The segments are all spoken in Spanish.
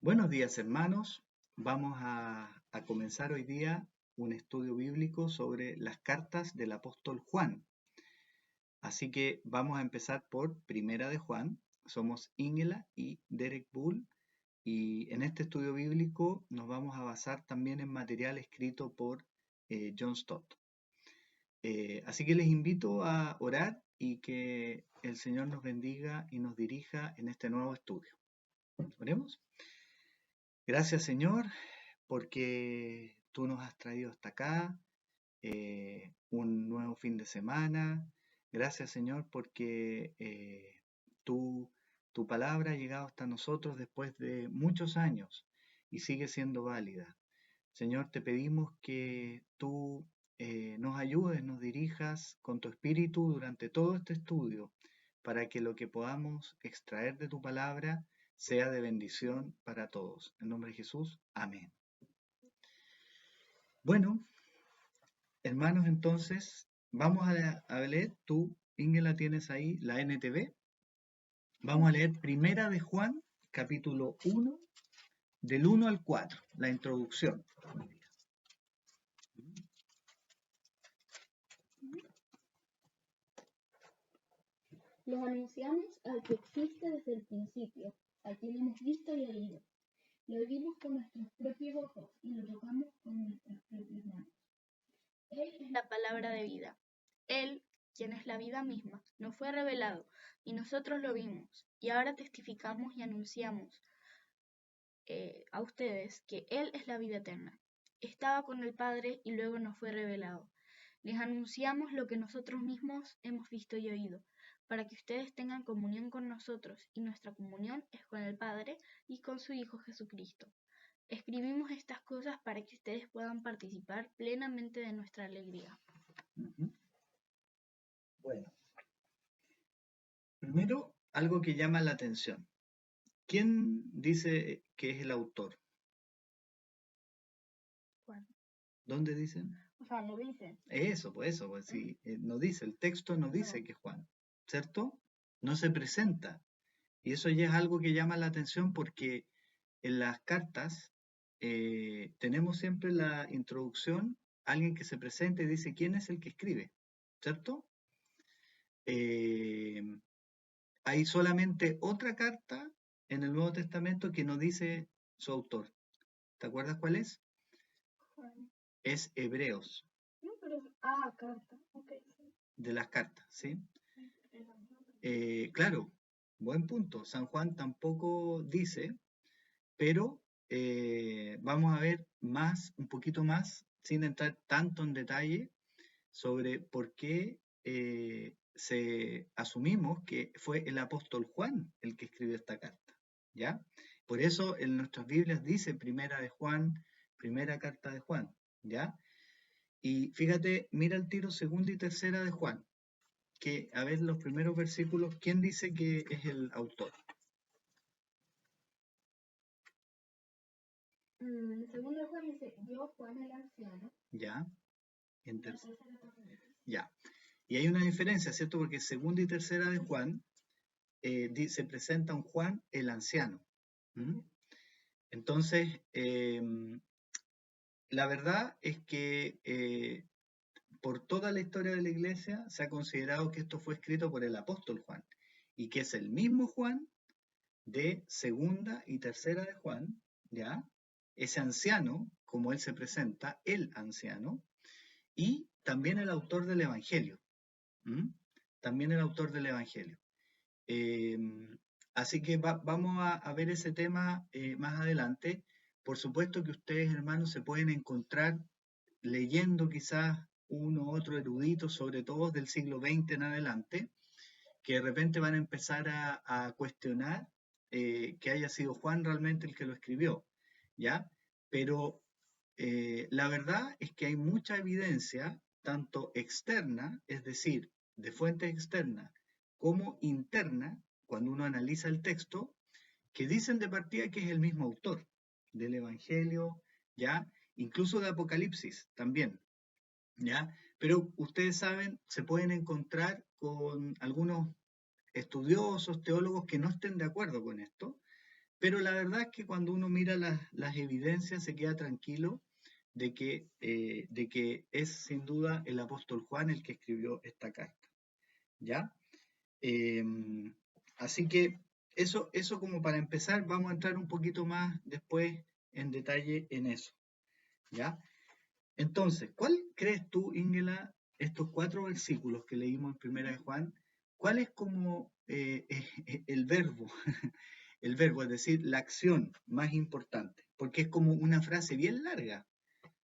Buenos días, hermanos. Vamos a comenzar hoy día un estudio bíblico sobre las cartas del apóstol Juan. Así que vamos a empezar por Primera de Juan. Somos Ingela y Derek Bull, y en este estudio bíblico nos vamos a basar también en material escrito por John Stott. Así que les invito a orar y que el Señor nos bendiga y nos dirija en este nuevo estudio. Oremos. Gracias, Señor, porque tú nos has traído hasta acá, un nuevo fin de semana. Gracias, Señor, porque tu palabra ha llegado hasta nosotros después de muchos años y sigue siendo válida. Señor, te pedimos que tú nos ayudes, nos dirijas con tu espíritu durante todo este estudio, para que lo que podamos extraer de tu palabra sea de bendición para todos. En nombre de Jesús, amén. Bueno, hermanos, entonces vamos a leer, tú, Inge, la tienes ahí, la NTV. Vamos a leer Primera de Juan, capítulo 1, del 1 al 4, la introducción. Les anunciamos al que existe desde el principio, a quien hemos visto y oído. Lo vimos con nuestros propios ojos y lo tocamos con nuestras propias manos. Él es la palabra de vida. Él, quien es la vida misma, nos fue revelado y nosotros lo vimos. Y ahora testificamos y anunciamos a ustedes que Él es la vida eterna. Estaba con el Padre y luego nos fue revelado. Les anunciamos lo que nosotros mismos hemos visto y oído, para que ustedes tengan comunión con nosotros, y nuestra comunión es con el Padre y con su Hijo Jesucristo. Escribimos estas cosas para que ustedes puedan participar plenamente de nuestra alegría. Bueno, primero, algo que llama la atención. ¿Quién dice que es el autor? Juan. ¿Dónde dicen? O sea, no dice. Eso, pues sí, no dice, el texto no dice que es Juan, ¿cierto? No se presenta. Y eso ya es algo que llama la atención porque en las cartas tenemos siempre la introducción, alguien que se presenta y dice quién es el que escribe, ¿cierto? Hay solamente otra carta en el Nuevo Testamento que no dice su autor. ¿Te acuerdas cuál es? Juan. Es Hebreos. No, pero carta. Okay. De las cartas, ¿sí? Claro, buen punto. San Juan tampoco dice, pero vamos a ver más, un poquito más, sin entrar tanto en detalle, sobre por qué asumimos que fue el apóstol Juan el que escribió esta carta, ¿ya? Por eso en nuestras Biblias dice Primera de Juan, Primera carta de Juan, ¿ya? Y fíjate, mira el tiro Segunda y Tercera de Juan, que a ver los primeros versículos, ¿quién dice que es el autor? Segundo de Juan dice, yo Juan el anciano. Ya, ya. Y hay una diferencia, ¿cierto? Porque segunda y tercera de Juan se presenta un Juan el anciano. ¿Mm? Entonces, la verdad es que por toda la historia de la iglesia se ha considerado que esto fue escrito por el apóstol Juan y que es el mismo Juan de segunda y tercera de Juan, ¿ya? Ese anciano, como él se presenta, el anciano, y también el autor del Evangelio. ¿Mm? También el autor del Evangelio. Así que vamos a ver ese tema más adelante. Por supuesto que ustedes, hermanos, se pueden encontrar leyendo quizás uno u otro erudito, sobre todo del siglo XX en adelante, que de repente van a empezar a cuestionar que haya sido Juan realmente el que lo escribió, ¿ya? Pero la verdad es que hay mucha evidencia, tanto externa, es decir, de fuente externa, como interna, cuando uno analiza el texto, que dicen de partida que es el mismo autor del Evangelio, ¿ya? Incluso de Apocalipsis también, ¿ya? Pero ustedes saben, se pueden encontrar con algunos estudiosos, teólogos que no estén de acuerdo con esto, Pero la verdad es que cuando uno mira las evidencias se queda tranquilo de que es sin duda el apóstol Juan el que escribió esta carta, ¿ya? Así que eso como para empezar, vamos a entrar un poquito más después en detalle en eso, ¿ya? Entonces, ¿cuál crees tú, Ingela, estos 4 versículos que leímos en Primera de Juan, cuál es como el verbo, el verbo, es decir, la acción más importante? Porque es como una frase bien larga,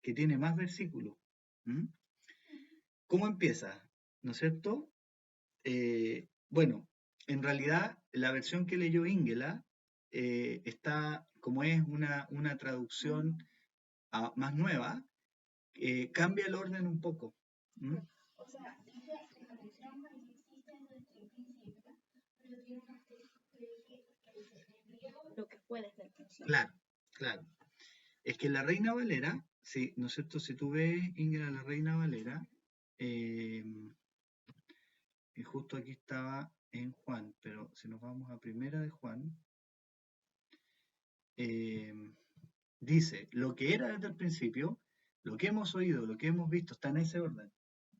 que tiene más versículos. ¿Mm? ¿Cómo empieza? ¿No es cierto? Bueno, en realidad la versión que leyó Ingela está, como es una traducción más nueva, cambia el orden un poco. ¿Mm? O sea, dice la conexión no existe desde el principio, pero tiene un asterisco que dice en griego lo que fue desde el principio. Claro, claro. Es que la Reina Valera, sí, ¿no es cierto? Si tú ves, Ingela, la Reina Valera, y justo aquí estaba en Juan, pero si nos vamos a Primera de Juan, eh, dice, lo que era desde el principio, lo que hemos oído, lo que hemos visto, está en ese orden,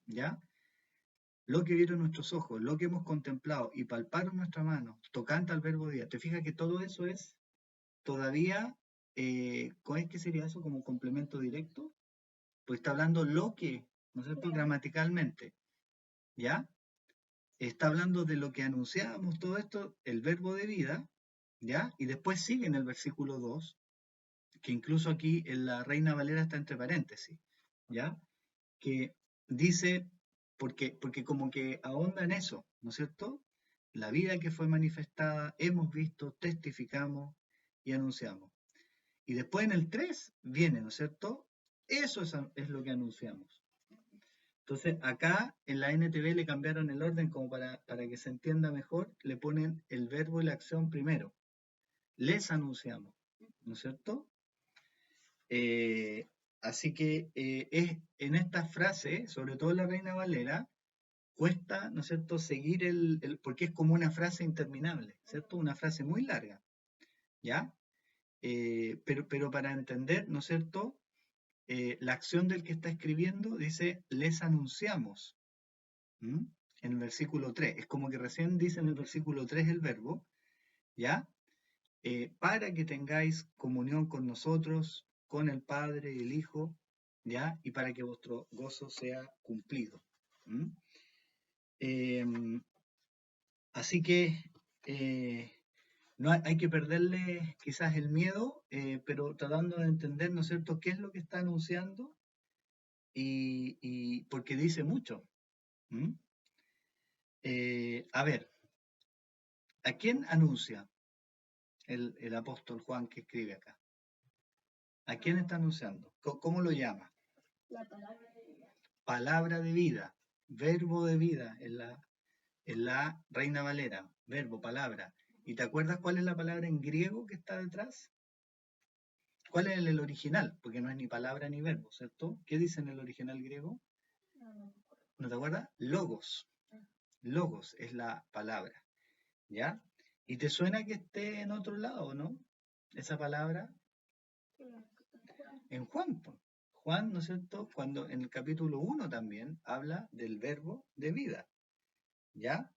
¿ya? Lo que vieron nuestros ojos, lo que hemos contemplado y palparon nuestra mano, tocante al verbo día. ¿Te fijas que todo eso es todavía, ¿cómo es que sería eso? Como complemento directo, pues está hablando lo que, ¿no es cierto? Gramaticalmente, ¿ya? Está hablando de lo que anunciábamos, todo esto, el verbo de vida, ¿ya? Y después sigue en el versículo 2, que incluso aquí en la Reina Valera está entre paréntesis, ¿ya? Que dice, porque como que ahonda en eso, ¿no es cierto? La vida que fue manifestada, hemos visto, testificamos y anunciamos. Y después en el 3 viene, ¿no es cierto? Eso es lo que anunciamos. Entonces acá en la NTV le cambiaron el orden como para que se entienda mejor, le ponen el verbo y la acción primero. Les anunciamos, ¿no es cierto? Así que es en esta frase, sobre todo la Reina Valera, cuesta, ¿no es cierto?, seguir porque es como una frase interminable, ¿cierto? Una frase muy larga, ¿ya? Pero para entender, ¿no es cierto?, la acción del que está escribiendo dice, les anunciamos, ¿m? En el versículo 3. Es como que recién dice en el versículo 3 el verbo, ¿ya? Para que tengáis comunión con nosotros, con el Padre y el Hijo, ¿ya? Y para que vuestro gozo sea cumplido. ¿M? Así que no hay que perderle quizás el miedo, pero tratando de entender, ¿no es cierto?, qué es lo que está anunciando y porque dice mucho. ¿M? A ver, ¿a quién anuncia el apóstol Juan que escribe acá? ¿A quién está anunciando? ¿Cómo lo llama? La palabra de vida. Palabra de vida, verbo de vida en la Reina Valera, verbo, palabra. ¿Y te acuerdas cuál es la palabra en griego que está detrás? ¿Cuál es el original? Porque no es ni palabra ni verbo, ¿cierto? ¿Qué dice en el original griego? ¿No te acuerdas? Logos. Logos es la palabra, ¿ya? ¿Y te suena que esté en otro lado, no? Esa palabra en Juan. Juan, ¿no es cierto? Cuando en el capítulo 1 también habla del verbo de vida, ¿ya?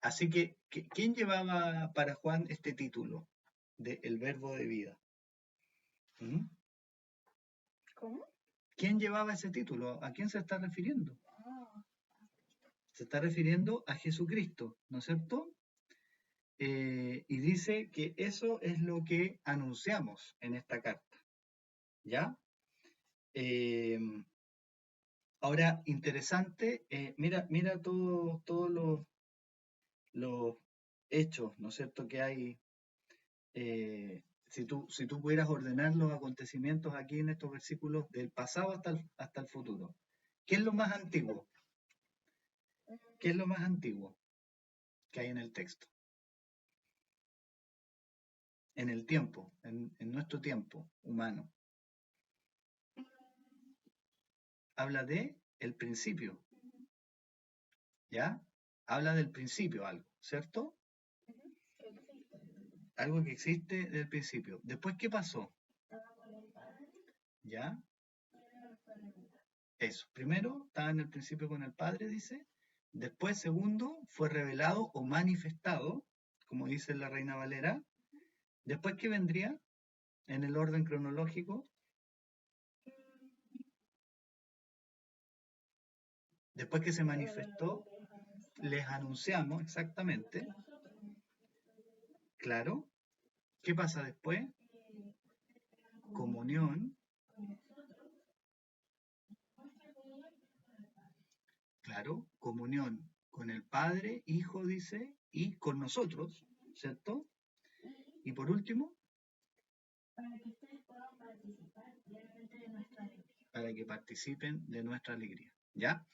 Así que, ¿quién llevaba para Juan este título de el verbo de vida? ¿Mm? ¿Cómo? ¿Quién llevaba ese título? ¿A quién se está refiriendo? Se está refiriendo a Jesucristo, ¿no es cierto? Y dice que eso es lo que anunciamos en esta carta, ¿ya? Ahora, interesante, mira todos los hechos, ¿no es cierto?, que hay. Si tú pudieras ordenar los acontecimientos aquí en estos versículos del pasado hasta el futuro, ¿qué es lo más antiguo? ¿Qué es lo más antiguo que hay en el texto? En el tiempo, en nuestro tiempo humano. Habla de el principio, ¿ya? Habla del principio algo, ¿cierto? Algo que existe desde el principio. Después, ¿qué pasó? Estaba con el Padre ¿Ya? y luego fue revelado. Eso. Primero, estaba en el principio con el Padre, dice. Después, segundo, fue revelado o manifestado, como dice la Reina Valera. Después, ¿qué vendría en el orden cronológico? Después que se manifestó, les anunciamos exactamente. Claro. ¿Qué pasa después? Comunión. Claro, comunión con el Padre, Hijo, dice, y con nosotros, ¿cierto? Y por último, Para que ustedes puedan participar plenamente de nuestra alegría. para que participen de nuestra alegría. ¿Ya?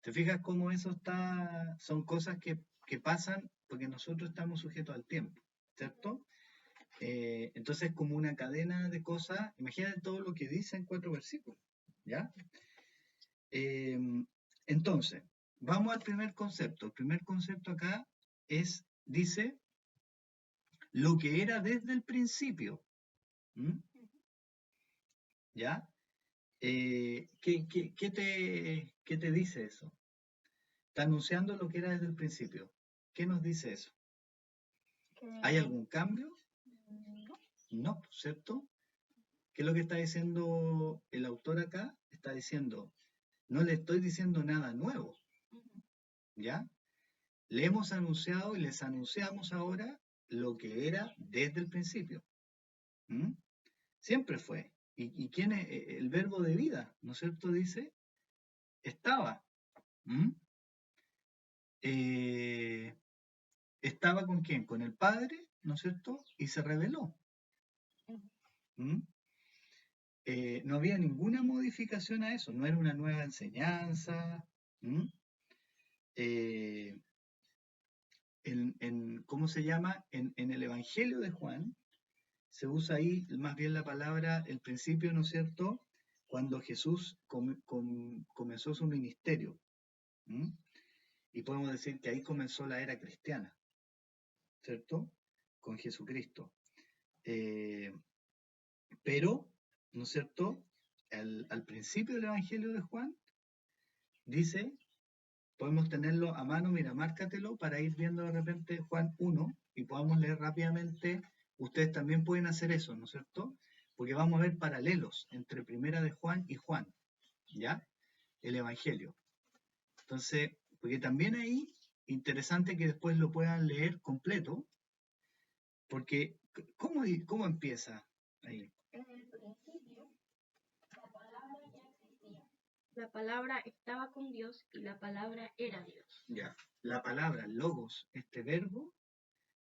¿Te fijas cómo eso está? Son cosas que pasan porque nosotros estamos sujetos al tiempo, ¿cierto? Entonces, como una cadena de cosas, imagínate todo lo que dice en 4 versículos, ¿ya? Eh, entonces, vamos al primer concepto. El primer concepto acá dice, lo que era desde el principio. ¿Mm? ¿Ya? ¿Qué te dice eso? Está anunciando lo que era desde el principio. ¿Qué nos dice eso? ¿Hay algún cambio? No, ¿cierto? ¿Qué es lo que está diciendo el autor acá? Está diciendo, no le estoy diciendo nada nuevo, ¿ya? Le hemos anunciado y les anunciamos ahora lo que era desde el principio. ¿Mm? Siempre fue. ¿Y quién es el verbo de vida? ¿No es cierto? Dice, estaba. ¿Mm? ¿Estaba con quién? Con el Padre, ¿no es cierto? Y se reveló. ¿Mm? No había ninguna modificación a eso, no era una nueva enseñanza. ¿Mm? ¿Cómo se llama? En el Evangelio de Juan se usa ahí más bien la palabra, el principio, ¿no es cierto? Cuando Jesús comenzó su ministerio. ¿Mm? Y podemos decir que ahí comenzó la era cristiana, ¿cierto? Con Jesucristo. Pero, ¿no es cierto? Al principio del Evangelio de Juan, dice, podemos tenerlo a mano, mira, márcatelo para ir viendo de repente Juan 1 y podamos leer rápidamente. Ustedes también pueden hacer eso, ¿no es cierto? Porque vamos a ver paralelos entre Primera de Juan y Juan, ¿ya? El Evangelio. Entonces, porque también ahí, interesante que después lo puedan leer completo, porque ¿cómo empieza ahí? En el principio, la palabra ya existía. La palabra estaba con Dios y la palabra era Dios. Ya, la palabra logos, este verbo,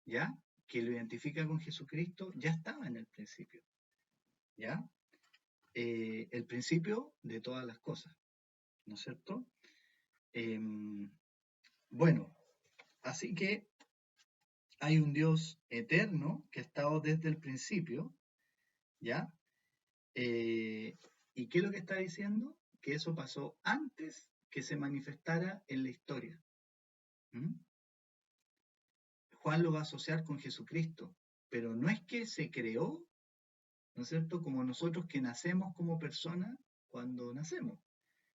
ya, que lo identifica con Jesucristo, ya estaba en el principio, ya. El principio de todas las cosas, ¿no es cierto? Bueno, así que hay un Dios eterno que ha estado desde el principio, ¿ya? ¿Y qué es lo que está diciendo? Que eso pasó antes que se manifestara en la historia. ¿Mm? Juan lo va a asociar con Jesucristo, pero no es que se creó, ¿no es cierto? Como nosotros que nacemos como personas cuando nacemos.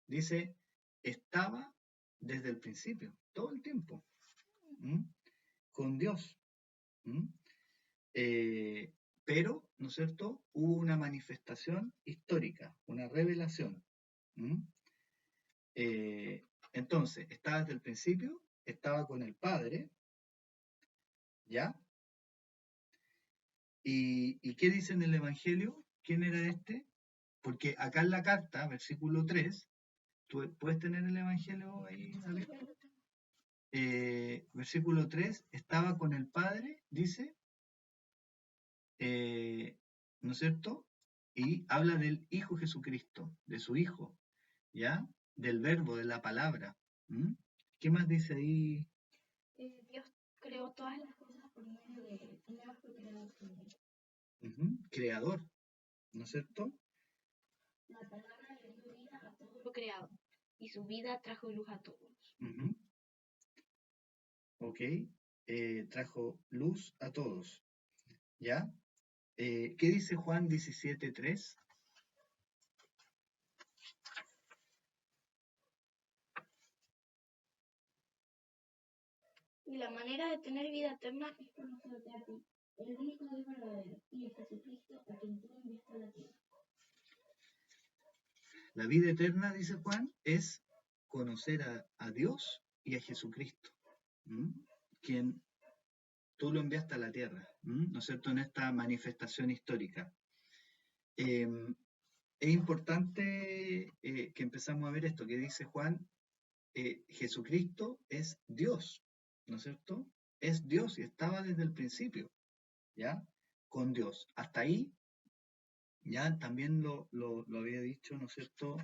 Dice, estaba desde el principio, todo el tiempo, ¿Mm? Con Dios. ¿Mm? Pero, ¿no es cierto? Hubo una manifestación histórica, una revelación. ¿Mm? Entonces, estaba desde el principio, estaba con el Padre, ¿ya? ¿Y qué dice en el Evangelio? ¿Quién era este? Porque acá en la carta, versículo 3, ¿tú puedes tener el Evangelio ahí, Ale? Versículo 3, estaba con el Padre, dice, ¿no es cierto? Y habla del Hijo Jesucristo, de su Hijo, ¿ya? Del verbo, de la palabra. ¿Mm? ¿Qué más dice ahí? Dios creó todas las cosas por medio de él y nada fue creado sin él. Creador, ¿no es cierto? La palabra le dio vida a todo lo creado y su vida trajo luz a todos. Ok, trajo luz a todos. ¿Ya? ¿Qué dice Juan 17:3? Y la manera de tener vida eterna es conocerte a ti, el único Dios verdadero, y a Jesucristo a quien tú enviaste a la tierra. La vida eterna, dice Juan, es conocer a Dios y a Jesucristo, ¿m? Quien tú lo enviaste a la tierra, ¿no es cierto?, en esta manifestación histórica. Es importante que empezamos a ver esto que dice Juan, Jesucristo es Dios, ¿no es cierto? Es Dios y estaba desde el principio, ¿ya? Con Dios. Hasta ahí, ya también lo había dicho, ¿no es cierto?,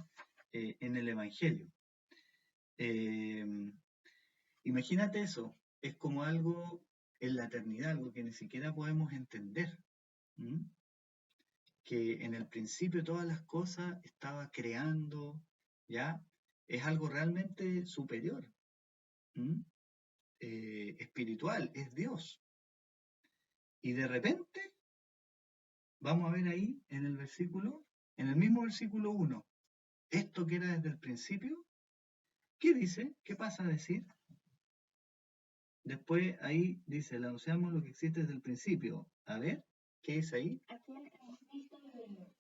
en el Evangelio. Eh, Imagínate eso, es como algo en la eternidad, algo que ni siquiera podemos entender. ¿M? Que en el principio todas las cosas estaba creando, ¿ya? Es algo realmente superior, espiritual, es Dios. Y de repente, vamos a ver ahí en el versículo, en el mismo versículo 1, esto que era desde el principio, ¿qué dice? ¿Qué pasa a decir? Después ahí dice, le anunciamos lo que existe desde el principio. A ver, ¿qué es ahí? A quien hemos visto y oído.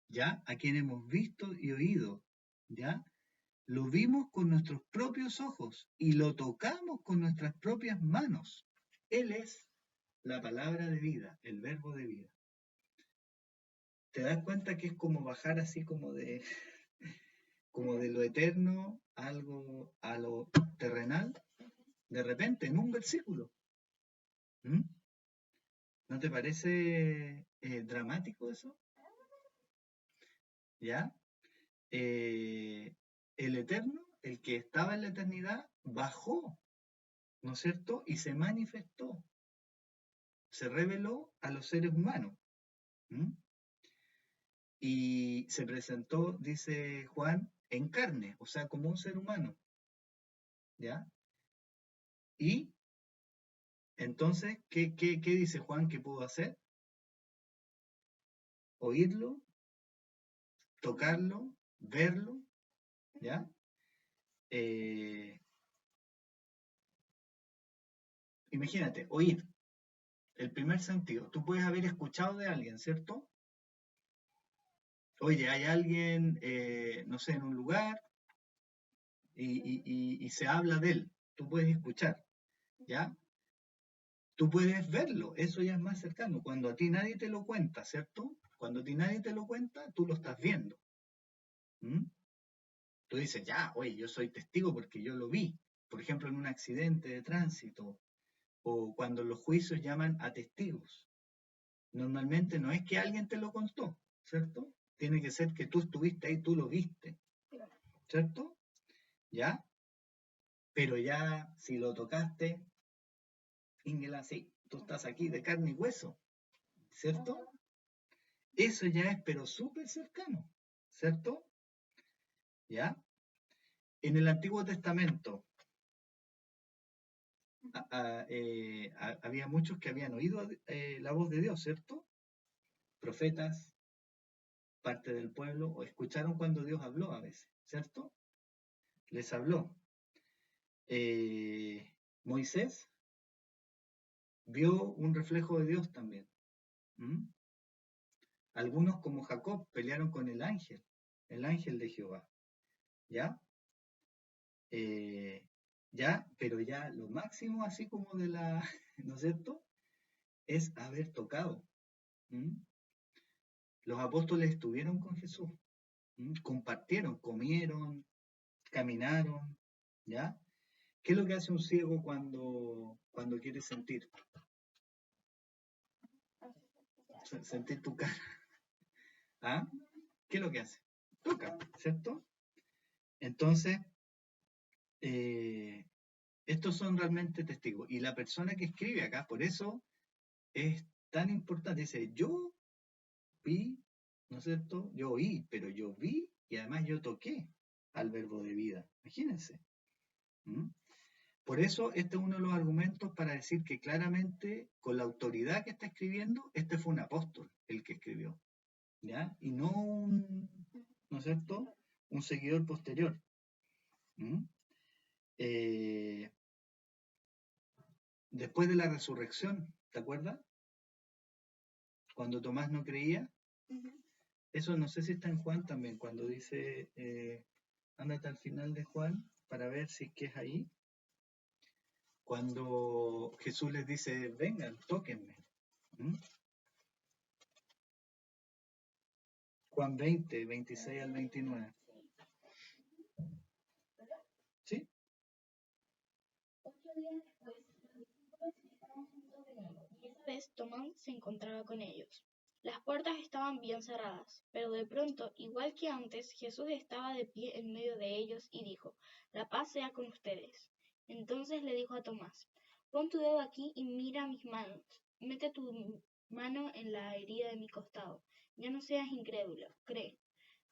¿Ya? A quien hemos visto y oído. ¿Ya? Lo vimos con nuestros propios ojos y lo tocamos con nuestras propias manos. Él es la palabra de vida, el verbo de vida. ¿Te das cuenta que es como bajar así como de lo eterno algo a lo terrenal? De repente, en un versículo. ¿Mm? ¿No te parece dramático eso? ¿Ya? El eterno, el que estaba en la eternidad, bajó, ¿no es cierto? Y se manifestó, se reveló a los seres humanos. ¿Mm? Y se presentó, dice Juan, en carne, o sea, como un ser humano. ¿Ya? Y entonces, ¿qué dice Juan que pudo hacer? Oírlo, tocarlo, verlo, ¿ya? Imagínate, oír, el primer sentido. Tú puedes haber escuchado de alguien, ¿cierto? Oye, hay alguien, no sé, en un lugar y se habla de él. Tú puedes escuchar, ¿ya? Tú puedes verlo, eso ya es más cercano. Cuando a ti nadie te lo cuenta, ¿cierto? Cuando a ti nadie te lo cuenta, tú lo estás viendo. ¿Mm? Tú dices, ya, oye, yo soy testigo porque yo lo vi. Por ejemplo, en un accidente de tránsito o cuando los juicios llaman a testigos. Normalmente no es que alguien te lo contó, ¿cierto? Tiene que ser que tú estuviste ahí, tú lo viste, ¿cierto? ¿Ya? Pero ya si lo tocaste, Ingela, sí, tú estás aquí de carne y hueso, ¿cierto? Eso ya es, pero súper cercano, ¿cierto? ¿Ya? En el Antiguo Testamento había muchos que habían oído la voz de Dios, ¿cierto? Profetas, parte del pueblo, o escucharon cuando Dios habló a veces, ¿cierto? Les habló. Moisés vio un reflejo de Dios también. ¿Mm? Algunos, como Jacob, pelearon con el ángel de Jehová. ¿Ya? Ya, pero ya lo máximo, así como de la, ¿no es cierto?, es haber tocado. ¿Mm? Los apóstoles estuvieron con Jesús, compartieron, comieron, caminaron, ¿ya? ¿Qué es lo que hace un ciego cuando quiere sentir? Sentir tu cara. ¿Ah? ¿Qué es lo que hace? Toca, ¿cierto? Entonces, estos son realmente testigos. Y la persona que escribe acá, por eso es tan importante, dice, yo vi, ¿no es cierto? Yo oí, pero yo vi y además yo toqué al verbo de vida. Imagínense. ¿Mm? Por eso, este es uno de los argumentos para decir que claramente, con la autoridad que está escribiendo, este fue un apóstol el que escribió, ¿ya? Y no ¿no es cierto? Un seguidor posterior. ¿Mm? Después de la resurrección, ¿te acuerdas? Cuando Tomás no creía, eso no sé si está en Juan también, cuando dice, ándate al final de Juan para ver si es que es ahí. Cuando Jesús les dice, vengan, tóquenme. ¿Mm? Juan 20, 26 al 29. ¿Sí? 8 días después, los discípulos estaban juntos de nuevo, y esa vez Tomás se encontraba con ellos. Las puertas estaban bien cerradas, pero de pronto, igual que antes, Jesús estaba de pie en medio de ellos y dijo, «La paz sea con ustedes». Entonces le dijo a Tomás, «Pon tu dedo aquí y mira mis manos. Mete tu mano en la herida de mi costado. Ya no seas incrédulo, cree».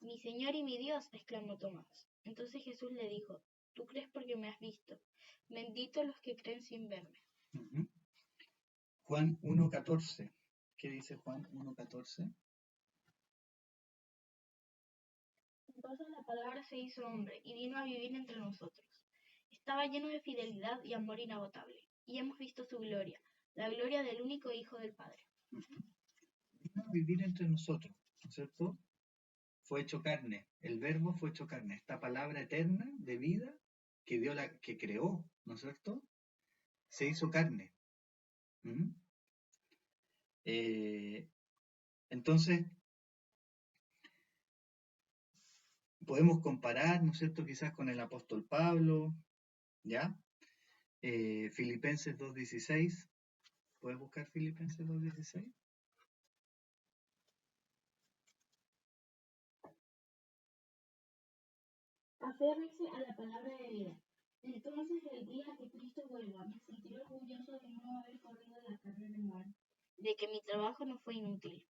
«Mi Señor y mi Dios», exclamó Tomás. Entonces Jesús le dijo, «Tú crees porque me has visto. Benditos los que creen sin verme». Uh-huh. Juan 1.14. ¿Qué dice Juan 1.14? Entonces la palabra se hizo hombre y vino a vivir entre nosotros. Estaba lleno de fidelidad y amor inagotable, y hemos visto su gloria, la gloria del único Hijo del Padre. Vino a vivir entre nosotros, ¿no es cierto? Fue hecho carne, el verbo fue hecho carne, esta palabra eterna de vida que creó, ¿no es cierto? Se hizo carne. ¿Mm? Entonces, podemos comparar, ¿no es cierto? Quizás con el apóstol Pablo, ¿ya? Filipenses 2.16. ¿Puedes buscar Filipenses 2.16? Aférrense a la palabra de vida. Entonces el día que Cristo vuelva, me sentiré orgulloso de no haber corrido la carrera en vano, de que mi trabajo no fue inútil.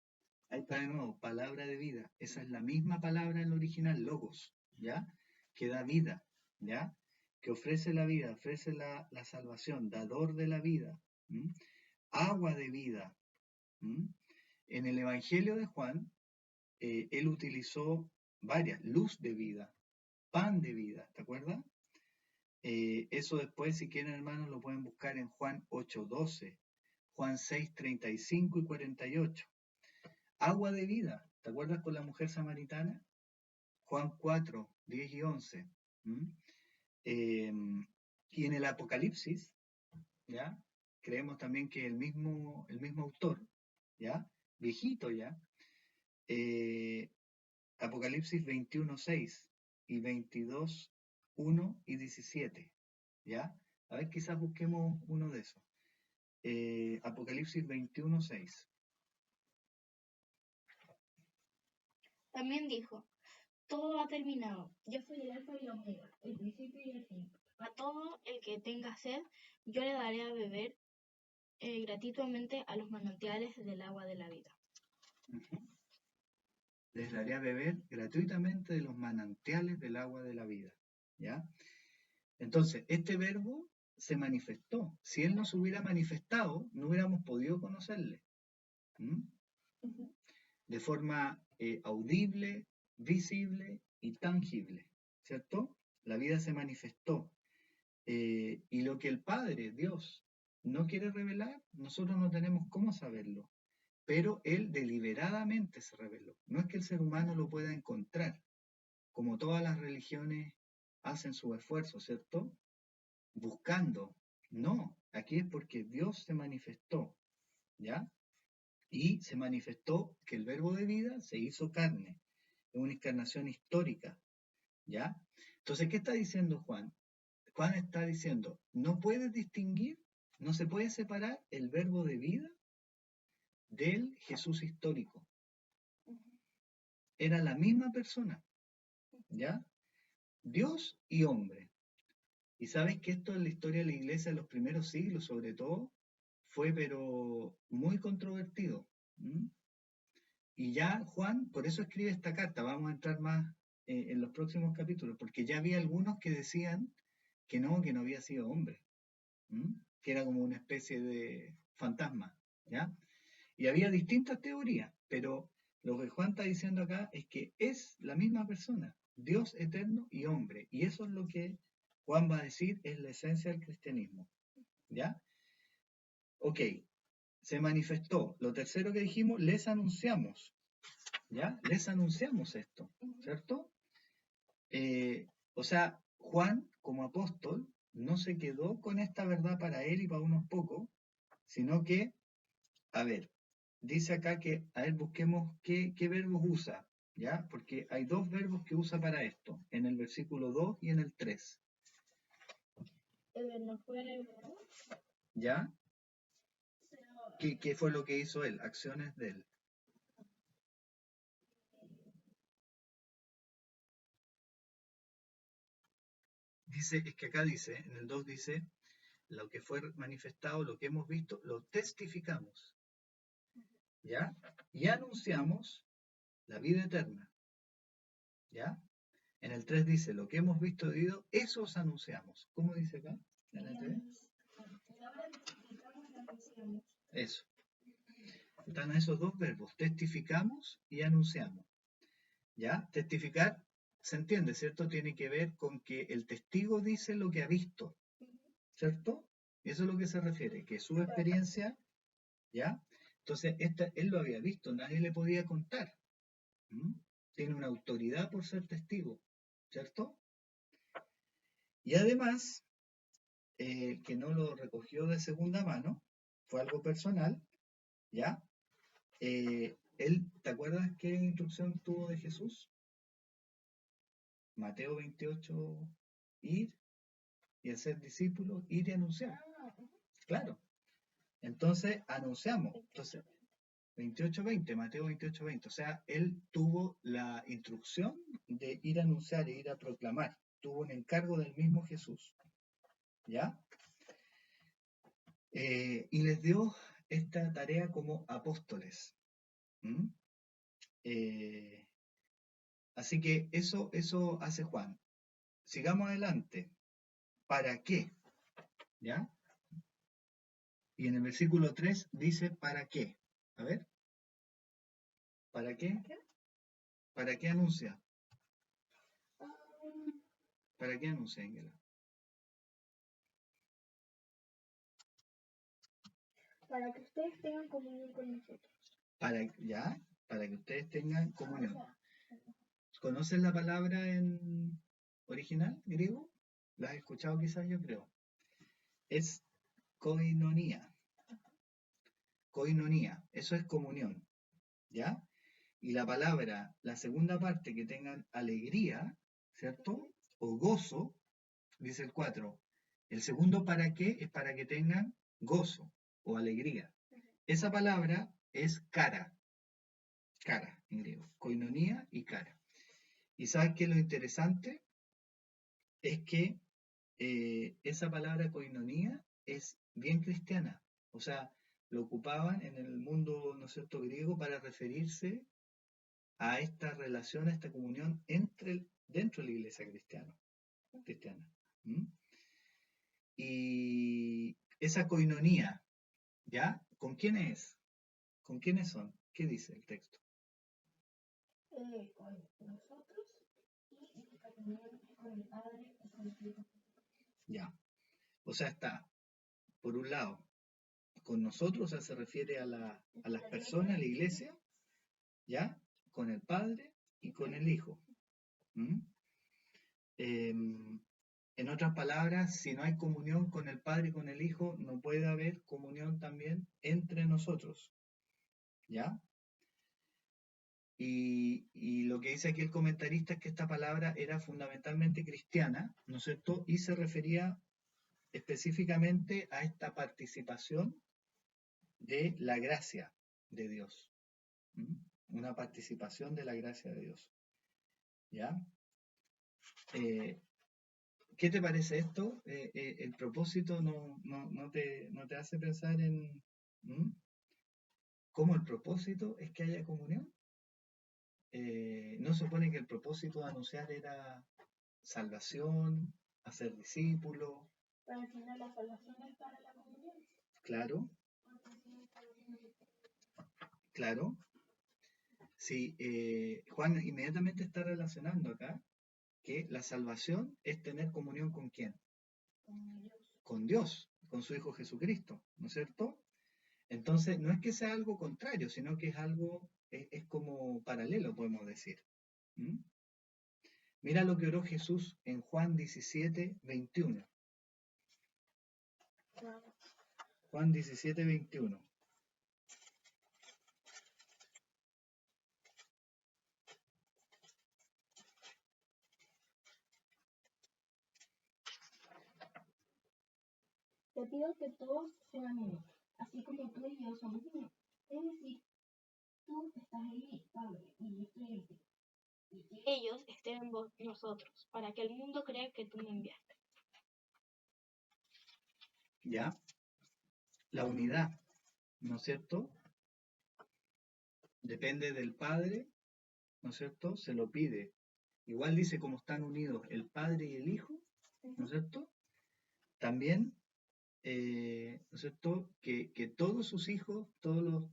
Ahí está de nuevo, palabra de vida. Esa es la misma palabra en el original, logos, ¿ya? Que da vida, ¿ya? Que ofrece la vida, ofrece la salvación, dador de la vida, ¿m? Agua de vida. ¿M? En el Evangelio de Juan, él utilizó varias, luz de vida, pan de vida, ¿te acuerdas? Eso después, si quieren hermanos, lo pueden buscar en Juan 8.12, Juan 6.35 y 48. Agua de vida, ¿te acuerdas con la mujer samaritana? Juan 4, 10 y 11. Y en el Apocalipsis, ¿ya? Creemos también que el mismo autor, ¿ya? Viejito ya, Apocalipsis 21.6 y 22.1 y 17, ¿ya? A ver, quizás busquemos uno de esos. Apocalipsis 21.6. También dijo, todo ha terminado. Yo soy el alfa y la omega, el principio y el fin. A todo el que tenga sed, yo le daré a beber gratuitamente a los manantiales del agua de la vida. Uh-huh. Les daré a beber gratuitamente de los manantiales del agua de la vida, ¿ya? Entonces, este verbo se manifestó. Si él no se hubiera manifestado, no hubiéramos podido conocerle. ¿Mm? Uh-huh. De forma audible, visible y tangible, ¿cierto? La vida se manifestó. Y lo que el Padre, Dios, no quiere revelar, nosotros no tenemos cómo saberlo. Pero él deliberadamente se reveló. No es que el ser humano lo pueda encontrar, como todas las religiones hacen su esfuerzo, ¿cierto? Buscando. No, aquí es porque Dios se manifestó, ¿ya? Y se manifestó que el verbo de vida se hizo carne. Es una encarnación histórica, ¿ya? Entonces, ¿qué está diciendo Juan? Juan está diciendo, no puedes distinguir, no se puede separar el verbo de vida del Jesús histórico. Era la misma persona, ¿ya? Dios y hombre. Y sabes que esto en la historia de la iglesia de los primeros siglos, sobre todo, fue pero muy controvertido. Y ya Juan, por eso escribe esta carta, vamos a entrar más en los próximos capítulos, porque ya había algunos que decían que no había sido hombre, que era como una especie de fantasma, ¿ya? Y había distintas teorías, pero lo que Juan está diciendo acá es que es la misma persona, Dios eterno y hombre, y eso es lo que Juan va a decir es la esencia del cristianismo, ¿ya? Ok, se manifestó. Lo tercero que dijimos, les anunciamos, ¿ya? Les anunciamos esto, ¿cierto? O sea, Juan, como apóstol, no se quedó con esta verdad para él y para unos pocos, sino que, a ver, dice acá que, a ver, busquemos qué verbos usa, ¿ya? Porque hay dos verbos que usa para esto, en el versículo 2 y en el 3. No fue verdad. ¿Ya? ¿Qué fue lo que hizo él? Acciones de él. Dice, es que acá dice, en el 2 dice, lo que fue manifestado, lo que hemos visto, lo testificamos, ¿ya? Y anunciamos la vida eterna, ¿ya? En el 3 dice, lo que hemos visto y oído, eso os anunciamos. ¿Cómo dice acá? En la TV. Eso. Están esos dos verbos, testificamos y anunciamos, ¿ya? Testificar, se entiende, ¿cierto? Tiene que ver con que el testigo dice lo que ha visto, ¿cierto? Eso es lo que se refiere, que su experiencia, ¿ya? Entonces, él lo había visto, nadie le podía contar. ¿Mm? Tiene una autoridad por ser testigo, ¿cierto? Y además, que no lo recogió de segunda mano, fue algo personal, ¿ya? ¿Te acuerdas qué instrucción tuvo de Jesús? Mateo 28, ir y hacer discípulos, ir y anunciar. Claro. Entonces, anunciamos. Entonces, 28:20, Mateo 28:20. O sea, él tuvo la instrucción de ir a anunciar e ir a proclamar. Tuvo un encargo del mismo Jesús. ¿Ya? Y les dio esta tarea como apóstoles. Así que eso hace Juan. Sigamos adelante. ¿Para qué? ¿Ya? Y en el versículo 3 dice, ¿para qué? A ver. ¿Para qué? ¿Para qué anuncia? ¿Para qué anuncia, Ángela? Para que ustedes tengan comunión con nosotros. Para que ustedes tengan comunión. ¿Conocen la palabra en original griego? ¿La has escuchado quizás, yo creo? Es koinonia. Koinonia, eso es comunión, ¿ya? Y la palabra, la segunda parte, que tengan alegría, ¿cierto? O gozo, dice el 4. El segundo para qué es para que tengan gozo o alegría. Esa palabra es cara en griego, koinonia y cara. ¿Y sabes qué es lo interesante? Es que esa palabra koinonia es bien cristiana. O sea, lo ocupaban en el mundo, ¿no es cierto?, griego para referirse a esta relación, a esta comunión dentro de la iglesia cristiana. ¿Mm? Y esa koinonía, ¿ya? ¿Con quién es? ¿Con quiénes son? ¿Qué dice el texto? Con nosotros y también con el Padre y con el Hijo. Ya. O sea, está, por un lado, con nosotros, o sea, se refiere a las personas, a la iglesia, ¿ya? Con el Padre y con el Hijo. En otras palabras, si no hay comunión con el Padre y con el Hijo, no puede haber comunión también entre nosotros, ¿ya? Y lo que dice aquí el comentarista es que esta palabra era fundamentalmente cristiana, ¿no es cierto? Y se refería específicamente a esta participación de la gracia de Dios. Una participación de la gracia de Dios. ¿Ya? ¿Qué te parece esto? ¿El propósito no te hace pensar en cómo el propósito es que haya comunión? ¿No supone que el propósito de anunciar era salvación, hacer discípulos? Para enseñar la salvación es para la comunidad. Claro, claro. Sí, Juan inmediatamente está relacionando acá que la salvación es tener comunión con quién, con Dios, con su Hijo Jesucristo, ¿no es cierto? Entonces, no es que sea algo contrario, sino que es algo, es como paralelo, podemos decir. ¿Mm? Mira lo que oró Jesús en Juan 17, 21. Juan 17, 21. Te pido que todos sean uno, así como tú y yo somos uno. Es decir, tú estás en mí, Padre, y yo estoy en ti. Y que ellos estén en nosotros, para que el mundo crea que tú me enviaste. ¿Ya? La unidad, ¿no es cierto? Depende del Padre, ¿no es cierto? Se lo pide. Igual dice como están unidos el Padre y el Hijo, ¿no es cierto? También, ¿no es cierto? Que todos sus hijos, todos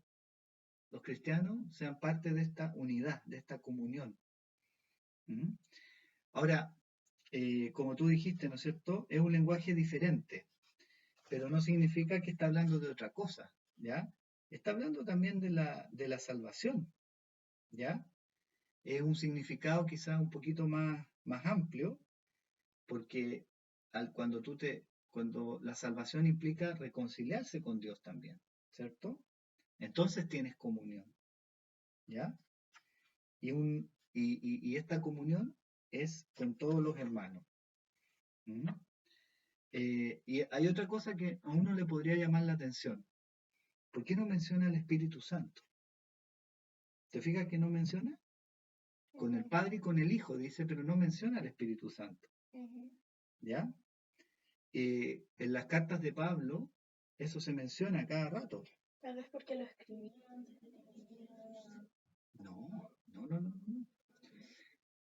los cristianos, sean parte de esta unidad, de esta comunión. ¿Mm? Ahora, como tú dijiste, ¿no es cierto? Es un lenguaje diferente, pero no significa que está hablando de otra cosa, ¿ya? Está hablando también de la salvación, ¿ya? Es un significado quizás un poquito más amplio, porque cuando la salvación implica reconciliarse con Dios también, ¿cierto? Entonces tienes comunión, ¿ya? Y esta comunión es con todos los hermanos. ¿Mm? Y hay otra cosa que a uno le podría llamar la atención. ¿Por qué no menciona el Espíritu Santo? ¿Te fijas que no menciona? Con el Padre y con el Hijo, dice, pero no menciona al Espíritu Santo. ¿Ya? En las cartas de Pablo, eso se menciona cada rato. Tal vez porque lo escribí antes de que No, no, no, no, no.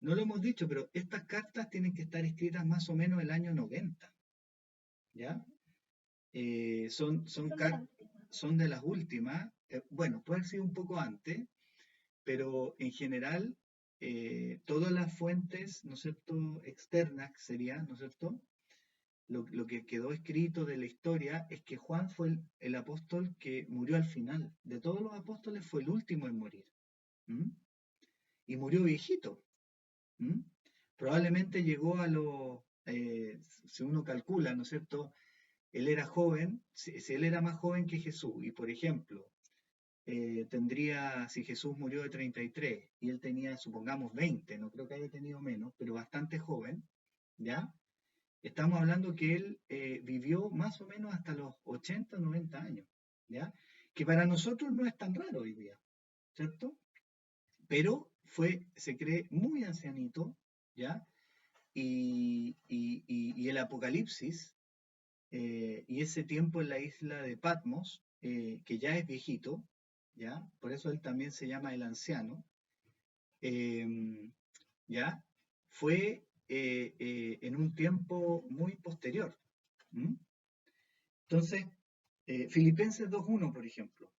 No lo hemos dicho, pero estas cartas tienen que estar escritas más o menos el año 90, ¿ya? Son de las últimas. Bueno, puede haber sido un poco antes, pero en general, todas las fuentes, ¿no es cierto?, externas serían, ¿no es cierto?, lo que quedó escrito de la historia es que Juan fue el apóstol que murió al final. De todos los apóstoles fue el último en morir. ¿Mm? Y murió viejito. ¿Mm? Probablemente llegó a los, si uno calcula, ¿no es cierto? Él era joven, si él era más joven que Jesús, y por ejemplo, si Jesús murió de 33 y él tenía, supongamos, 20, no creo que haya tenido menos, pero bastante joven, ¿ya? Estamos hablando que él vivió más o menos hasta los 80, 90 años, ¿ya? Que para nosotros no es tan raro hoy día, ¿cierto? Pero se cree muy ancianito, ¿ya? Y el Apocalipsis, y ese tiempo en la isla de Patmos, que ya es viejito, ¿ya? Por eso él también se llama el anciano, ¿ya? Fue en un tiempo muy posterior. ¿Mm? Entonces, Filipenses 2.1, por ejemplo.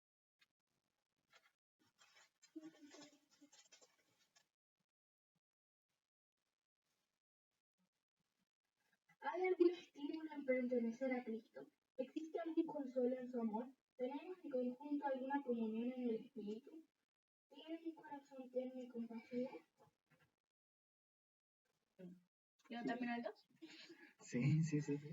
¿Hay algún estímulo en pertenecer a Cristo? ¿Existe algún consuelo en su amor? ¿Tenemos en conjunto alguna comunión en el Espíritu? ¿Tienen un corazón tierno y compasivo? ¿Leo también al 2? Sí, sí, sí, sí.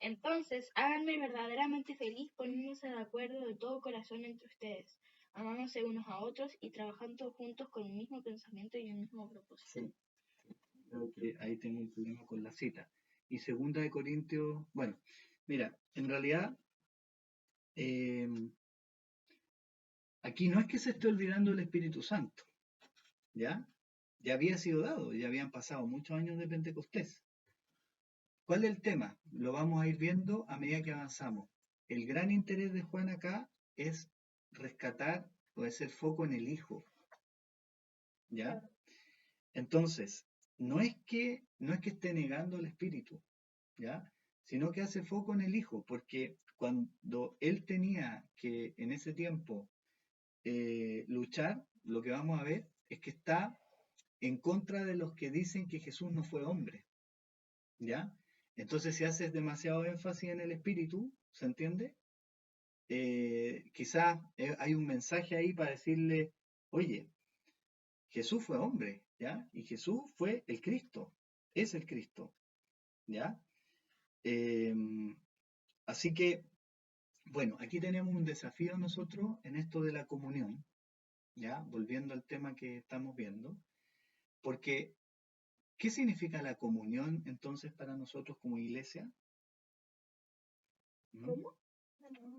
Entonces, háganme verdaderamente feliz poniéndose de acuerdo de todo corazón entre ustedes, amándose unos a otros y trabajando juntos con el mismo pensamiento y el mismo propósito. Sí. Creo que ahí tengo un problema con la cita. Y segunda de Corintios, bueno, mira, en realidad, aquí no es que se esté olvidando el Espíritu Santo, ¿ya? Ya había sido dado, ya habían pasado muchos años de Pentecostés. ¿Cuál es el tema? Lo vamos a ir viendo a medida que avanzamos. El gran interés de Juan acá es rescatar o hacer foco en el Hijo, ¿ya? Entonces, no es que esté negando el Espíritu, ¿ya? sino que hace foco en el Hijo, porque cuando Él tenía que en ese tiempo luchar, lo que vamos a ver es que está en contra de los que dicen que Jesús no fue hombre, ¿ya? Entonces, si haces demasiado énfasis en el Espíritu, ¿se entiende? Quizás hay un mensaje ahí para decirle, oye, Jesús fue hombre, ¿ya? Y Jesús fue el Cristo, es el Cristo, ¿ya? Eh, Así que, bueno, aquí tenemos un desafío nosotros en esto de la comunión, ¿ya? Volviendo al tema que estamos viendo, porque ¿qué significa la comunión entonces para nosotros como iglesia? ¿Mm? ¿Cómo?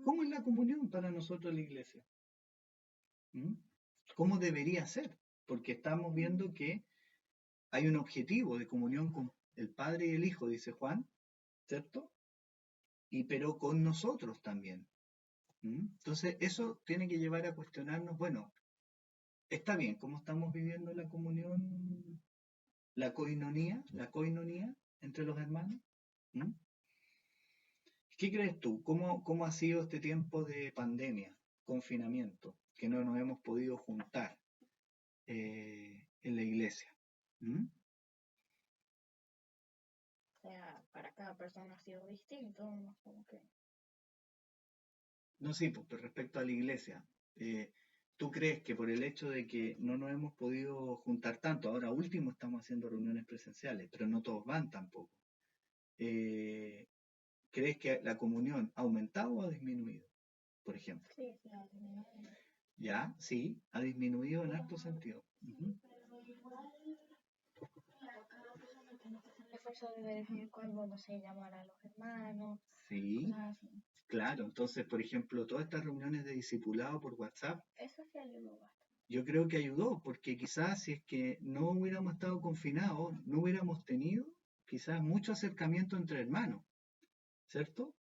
¿Cómo es la comunión para nosotros la iglesia? ¿Mm? ¿Cómo debería ser? Porque estamos viendo que hay un objetivo de comunión con el Padre y el Hijo, dice Juan, ¿cierto? Y pero con nosotros también. ¿Mm? Entonces, eso tiene que llevar a cuestionarnos, bueno, está bien, ¿cómo estamos viviendo la comunión, la coinonía entre los hermanos? ¿Mm? ¿Qué crees tú? ¿Cómo ha sido este tiempo de pandemia, confinamiento, que no nos hemos podido juntar en la iglesia? ¿Mm? O sea, para cada persona ha sido distinto, ¿no? Como que... No, sí, pues respecto a la iglesia, eh, ¿tú crees que por el hecho de que no nos hemos podido juntar tanto, ahora último estamos haciendo reuniones presenciales, pero no todos van tampoco, eh, ¿crees que la comunión ha aumentado o ha disminuido, por ejemplo? Sí, sí, ha disminuido. Ya, sí, ha disminuido en harto sentido. Ujú. Claro, cada persona tiene que hacer el esfuerzo de vez en cuando, no sé, llamar a los hermanos, Sí, cosas así. claro. Entonces, por ejemplo, todas estas reuniones de discipulado por WhatsApp, Eso sí ayudó bastante. yo creo que ayudó, porque quizás si es que no hubiéramos estado confinados, no hubiéramos tenido quizás mucho acercamiento entre hermanos, ¿cierto?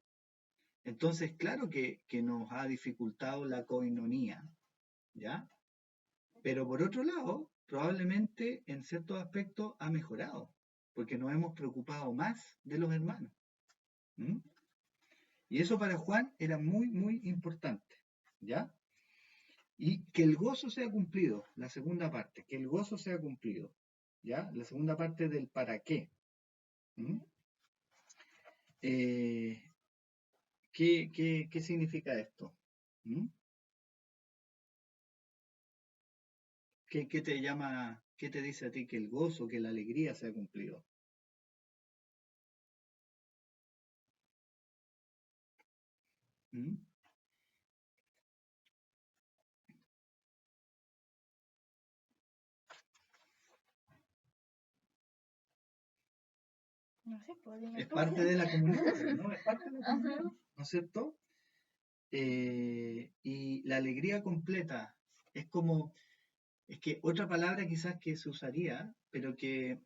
Entonces, claro que nos ha dificultado la coinonía, ¿ya? Pero por otro lado, probablemente en ciertos aspectos ha mejorado, porque nos hemos preocupado más de los hermanos. ¿M? Y eso para Juan era muy, muy importante, ¿ya? Y que el gozo sea cumplido, la segunda parte, que el gozo sea cumplido, ¿ya? La segunda parte del para qué. ¿M? Eh, ¿Qué significa esto? ¿M? ¿Qué te llama, qué te dice a ti que el gozo, que la alegría sea cumplido? ¿M? No sé, pues dime Es tú. parte de la comunión, ¿no? Es parte de la Ajá. comunión, ¿no es cierto? Y la alegría completa es como, es que otra palabra quizás que se usaría, pero que,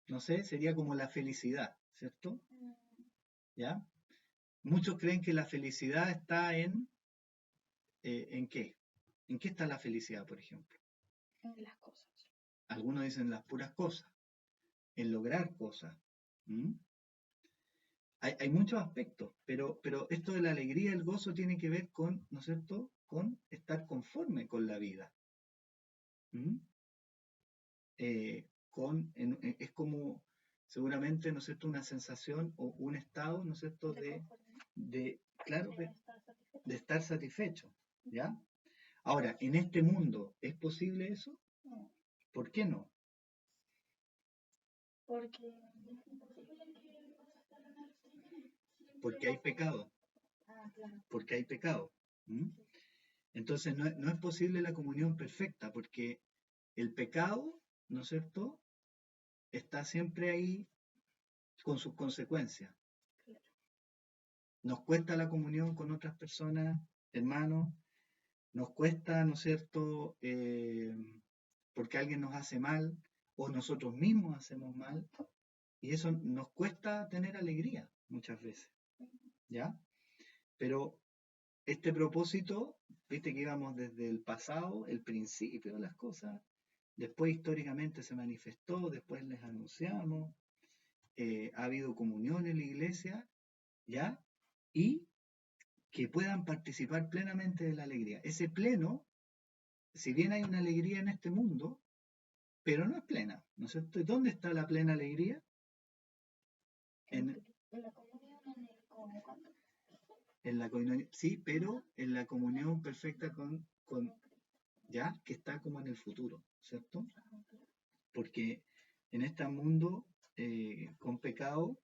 no sé, sería como la felicidad, ¿cierto? ¿Ya? Muchos creen que la felicidad está ¿en qué? ¿En qué está la felicidad, por ejemplo? En las cosas. Algunos dicen las puras cosas, en lograr cosas. ¿M? Hay muchos aspectos, pero esto de la alegría, el gozo tiene que ver con, ¿no es cierto?, con estar conforme con la vida. ¿M? Es como seguramente, ¿no es cierto?, una sensación o un estado, ¿no es cierto?, De conformidad. claro, De estar satisfecho. de estar satisfecho, ¿ya? Ahora, en este mundo, ¿es posible eso? No, ¿Por qué no? porque es imposible que vas a estar en el cielo. Siempre Porque hay vas a estar. pecado, Ah, claro. porque hay pecado. ¿M? Sí. Entonces, no es posible la comunión perfecta, porque el pecado, ¿no es cierto?, está siempre ahí con sus consecuencias. Claro. Nos cuesta la comunión con otras personas, hermanos, nos cuesta, ¿no es cierto?, porque alguien nos hace mal o nosotros mismos hacemos mal, y eso nos cuesta tener alegría muchas veces, ¿ya? Pero este propósito, viste que íbamos desde el pasado, el principio de las cosas, después históricamente se manifestó, después les anunciamos, ha habido comunión en la iglesia, ¿ya? Y que puedan participar plenamente de la alegría. Ese pleno, si bien hay una alegría en este mundo, pero no es plena, ¿no es cierto? ¿Dónde está la plena alegría? En la comunión, en el convocatorio. En la comunión, sí, pero en la comunión perfecta con ya, que está como en el futuro, ¿cierto? Porque en este mundo con pecado,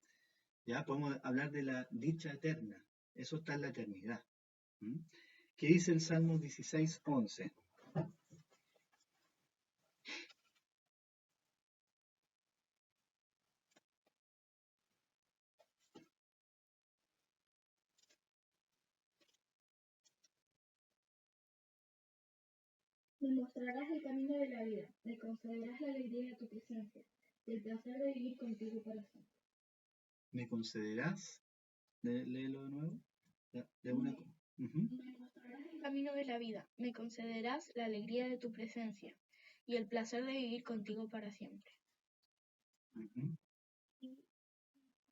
ya podemos hablar de la dicha eterna. Eso está en la eternidad. ¿Mm? ¿Qué dice el Salmo 16:11? Me mostrarás el camino de la vida, me concederás la alegría de tu presencia y el placer de vivir contigo para siempre. ¿Me concederás? Léelo de nuevo. De una... Me mostrarás el camino de la vida, me concederás la alegría de tu presencia y el placer de vivir contigo para siempre. Y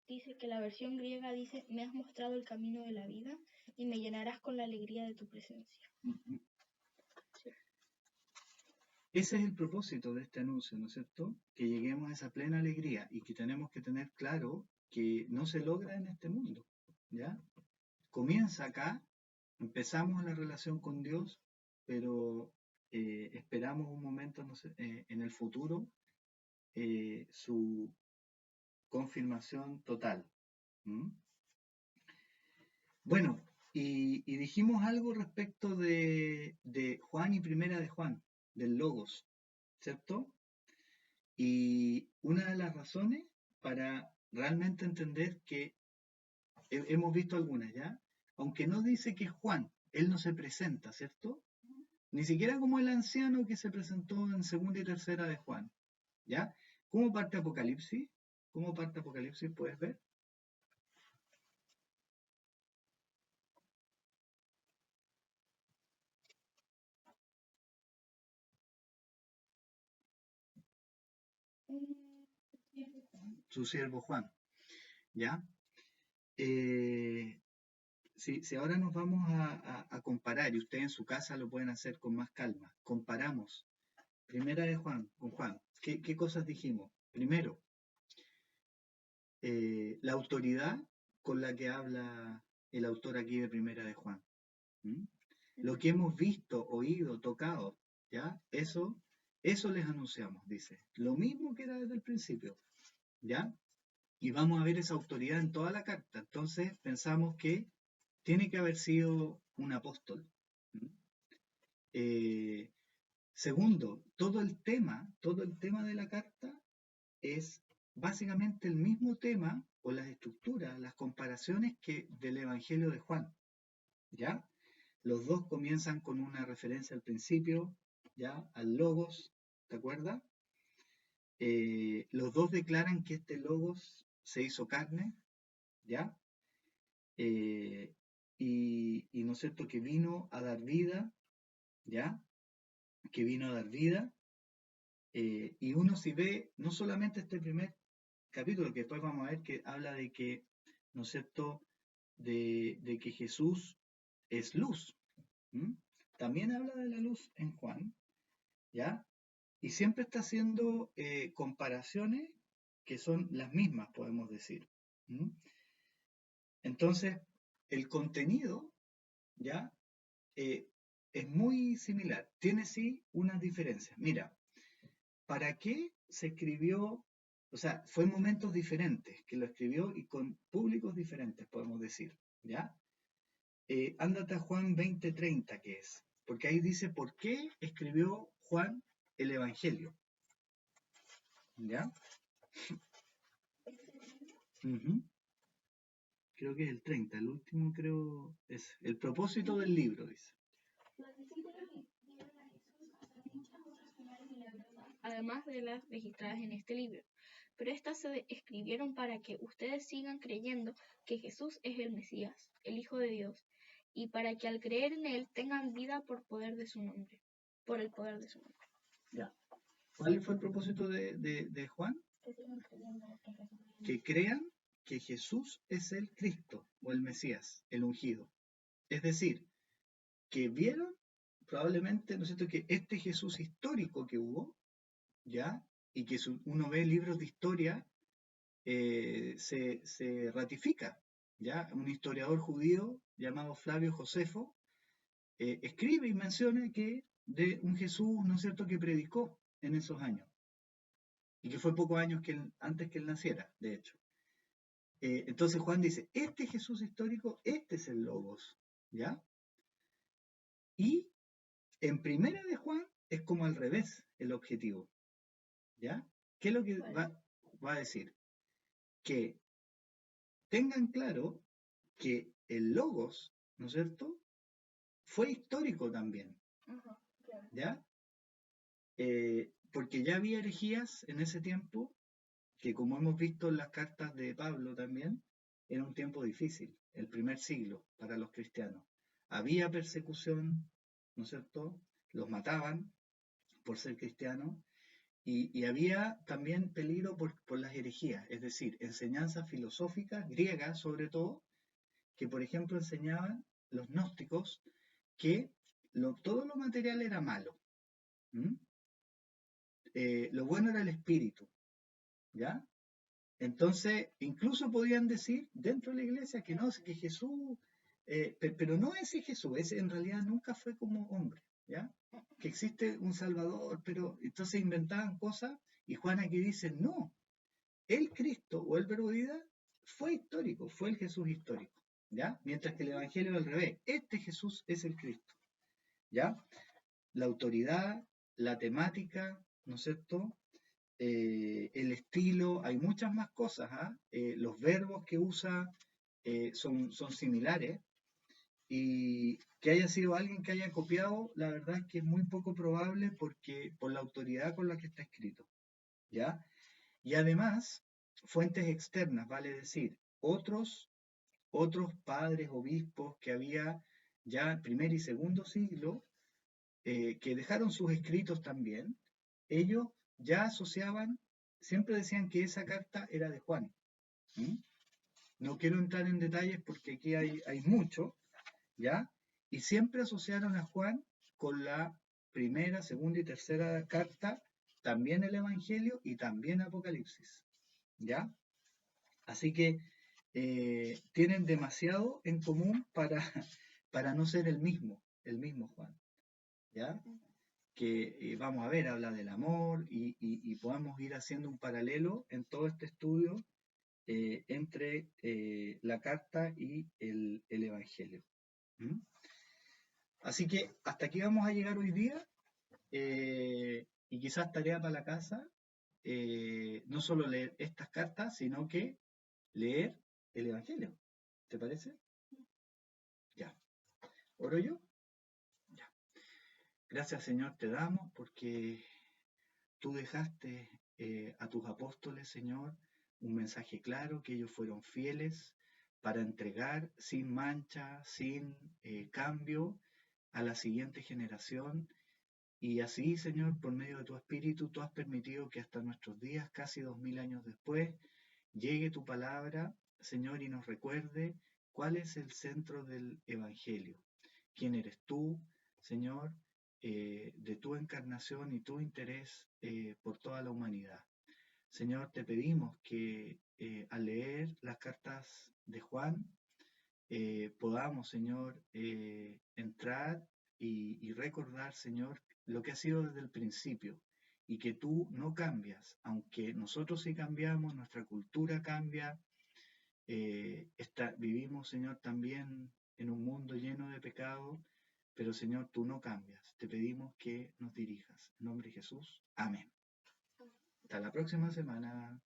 dice que la versión griega dice, me has mostrado el camino de la vida y me llenarás con la alegría de tu presencia. Sí. Ese es el propósito de este anuncio, ¿no es cierto? Que lleguemos a esa plena alegría y que tenemos que tener claro que no se logra en este mundo, ¿ya? Comienza acá, empezamos la relación con Dios, pero esperamos un momento, no sé, en el futuro su confirmación total. ¿Mm? Bueno, y dijimos algo respecto de Juan y Primera de Juan, del Logos, ¿cierto? Y una de las razones para realmente entender que hemos visto algunas ya, aunque no dice que es Juan, él no se presenta, ¿cierto? Ni siquiera como el anciano que se presentó en segunda y tercera de Juan, ¿ya? ¿Cómo parte Apocalipsis? ¿Cómo parte Apocalipsis? ¿Puedes ver? Su siervo Juan, ¿ya? Si ahora nos vamos a comparar, y ustedes en su casa lo pueden hacer con más calma, comparamos Primera de Juan con Juan. ¿Qué cosas dijimos? Primero, la autoridad con la que habla el autor aquí de Primera de Juan. ¿Mm? Lo que hemos visto, oído, tocado, ¿ya? Eso les anunciamos, dice. Lo mismo que era desde el principio, ¿ya? Y vamos a ver esa autoridad en toda la carta. Entonces pensamos que tiene que haber sido un apóstol. ¿Mm? Segundo, todo el tema de la carta es básicamente el mismo tema o las estructuras, las comparaciones que del Evangelio de Juan, ¿ya? Los dos comienzan con una referencia al principio, ¿ya? Al Logos, ¿te acuerdas? Los dos declaran que este Logos se hizo carne, ¿ya? Y ¿no es cierto? Que vino a dar vida, ¿ya? Que vino a dar vida. Y uno si ve no solamente este primer capítulo, que después vamos a ver que habla de que, ¿no es cierto?, de que Jesús es luz. ¿Mm? También habla de la luz en Juan, ¿ya? Y siempre está haciendo comparaciones que son las mismas, podemos decir. ¿Mm? Entonces, el contenido, ¿ya? Eh, es muy similar. Tiene sí unas diferencias. Mira, ¿para qué se escribió? O sea, fue en momentos diferentes que lo escribió y con públicos diferentes, podemos decir, ¿ya? Ándate a Juan 20:30, que es, porque ahí dice por qué escribió Juan el Evangelio, ¿ya? Ujú. Creo que es el 30, el último creo es el propósito del libro, dice. Los discípulos vieron a Jesús hacer muchas otras señales milagrosas, además de las registradas en este libro. Pero estas se escribieron para que ustedes sigan creyendo que Jesús es el Mesías, el Hijo de Dios, y para que al creer en él tengan vida por poder de su nombre, por el poder de su nombre. Ya. ¿Cuál fue el propósito de Juan? Que sigan creyendo que Jesús es el que crean que Jesús es el Cristo o el Mesías, el ungido. Es decir, que vieron probablemente, ¿no es cierto?, que este Jesús histórico que hubo, ¿ya? Y que uno ve libros de historia, se ratifica, ¿ya? Un historiador judío llamado Flavio Josefo escribe y menciona que de un Jesús, ¿no es cierto?, que predicó en esos años, y que fue pocos años antes que él naciera, de hecho. Entonces Juan dice, este Jesús histórico, este es el Logos, ¿ya? Y en primera de Juan es como al revés el objetivo, ¿ya? ¿Qué es lo que va a decir? Que tengan claro que el Logos, ¿no es cierto?, fue histórico también, ¿ya? Porque ya había herejías en ese tiempo, que como hemos visto en las cartas de Pablo también, era un tiempo difícil, el primer siglo para los cristianos. Había persecución, ¿no es cierto? Los mataban por ser cristianos, y había también peligro por las herejías, es decir, enseñanzas filosóficas griegas sobre todo, que por ejemplo enseñaban los gnósticos que todo lo material era malo. Lo bueno era el espíritu, ¿ya? Entonces, incluso podían decir dentro de la iglesia que no, que Jesús, pero no ese Jesús, ese en realidad nunca fue como hombre, ¿ya? Que existe un Salvador, pero entonces inventaban cosas, y Juan aquí dice, no, el Cristo o el Verbo de vida fue histórico, fue el Jesús histórico, ¿ya? Mientras que el Evangelio al revés, este Jesús es el Cristo, ¿ya? La autoridad, la temática, ¿no es cierto?, el estilo, hay muchas más cosas, ¿ah? Los verbos que usa son similares, y que haya sido alguien que haya copiado, la verdad es que es muy poco probable porque por la autoridad con la que está escrito, ¿ya? Y además, fuentes externas, vale decir, otros padres, obispos que había ya en primer y segundo siglo, que dejaron sus escritos también, ellos ya asociaban, siempre decían que esa carta era de Juan. No quiero entrar en detalles porque aquí hay mucho, ¿ya? Y siempre asociaron a Juan con la primera, segunda y tercera carta, también el Evangelio y también Apocalipsis, ¿ya? Así que tienen demasiado en común para no ser el mismo Juan, ¿ya? Que vamos a ver, habla del amor, y podamos ir haciendo un paralelo en todo este estudio entre la carta y el Evangelio. Así que hasta aquí vamos a llegar hoy día, y quizás tarea para la casa, no solo leer estas cartas, sino que leer el Evangelio. ¿Te parece? Ya. ¿Oro yo? Ya. Gracias, Señor, te damos porque tú dejaste a tus apóstoles, Señor, un mensaje claro, que ellos fueron fieles para entregar sin mancha, sin cambio, a la siguiente generación. Y así, Señor, por medio de tu Espíritu, tú has permitido que hasta nuestros días, casi 2000 años después, llegue tu palabra, Señor, y nos recuerde cuál es el centro del Evangelio. ¿Quién eres tú, Señor, de tu encarnación y tu interés por toda la humanidad? Señor, te pedimos que al leer las cartas de Juan, podamos, Señor, entrar y recordar, Señor, lo que ha sido desde el principio, y que tú no cambias, aunque nosotros sí cambiamos, nuestra cultura cambia, vivimos, Señor, también en un mundo lleno de pecado, pero Señor, tú no cambias. Te pedimos que nos dirijas. En nombre de Jesús. Amén. Hasta la próxima semana.